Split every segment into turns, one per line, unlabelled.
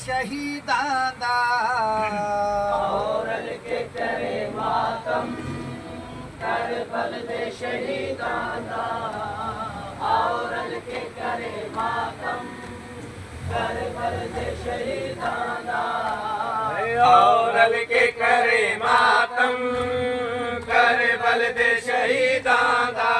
शहीदां दा
औरल के करे मातम करबल दे शहीदां दा औरल के करे मातम करबल दे शहीदां दा औरल के करे मातम करबल दे शहीदां दा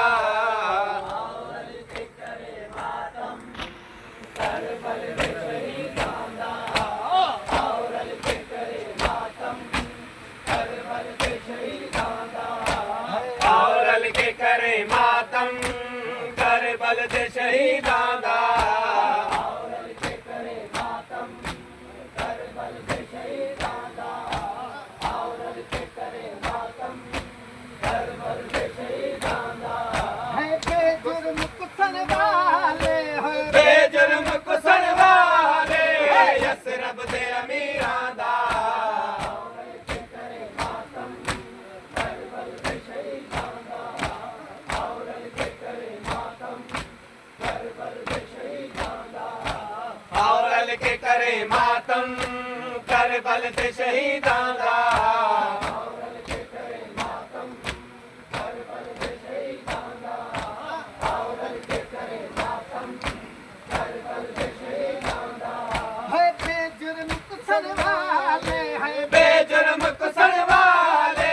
औरल के करे मातम करबल दे करबल दे शहीदां दा औरल के करे मातम करबल दे शहीदां दा औरल के करे मातम करबल दे शहीदां दा
है बेजुर्म कुसन वाले है
बेजुर्म कुसन वाले यसरब दे अमीरां दा औरल के करे मातम करबल दे शहीदां दा औरल के करे मातम करबल दे शहीदां दा औरल के करे मातम करबल दे शहीदां दा औरल के करे मातम करबल दे शहीदां दा औरल के करे मातम करबल दे शहीदां दा
है बेजुर्म कुसन वाले है
बेजुर्म कुसन वाले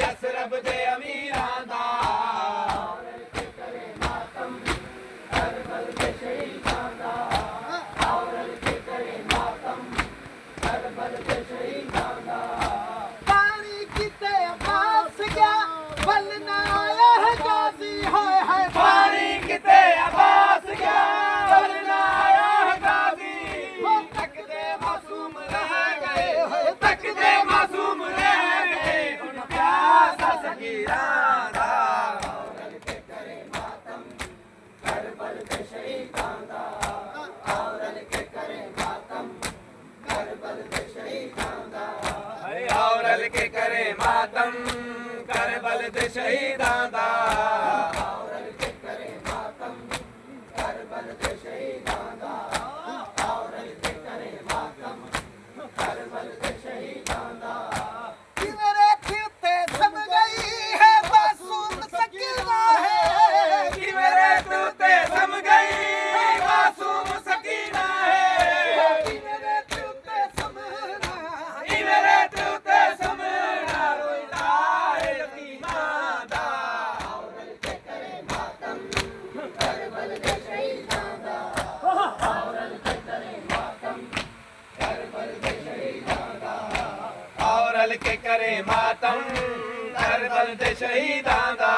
यसरब दे अमीरां दा औरल के करे मातम करबल दे शहीदां दा औरल के करे मातम करबल दे शहीदां दा
पानी किते अब्बास गया बल ना आया है गाजी है
पानी किते अब्बास गया बल ना आया है गाजी
वो तक दे मासूम रह गए
तक दे मासूम रह गए उन प्यासा सगीरां दा औरल के करे मातम करबल दे शहीदां दा औरल के करे मातम करबल दे शहीदां दा औरल के करे मातम करबल दे शहीदां दा औरल के करे मातम करबल दे शहीदां दा औरल के करे मातम करबल दे शहीदां दा
कि मेरे खिते सम गई है मासूम सकीना है
कि मेरे तूते सम गई मासूम सकीना है
कि मेरे खिते समना
कि मेरे तूते समना रोइदा है यतीमां दा औरल के करे मातम करबल दे शहीदां दा औरल के करे मातम करबल दे शहीदां दा औरल के करे मातम करबल दे शहीदां दा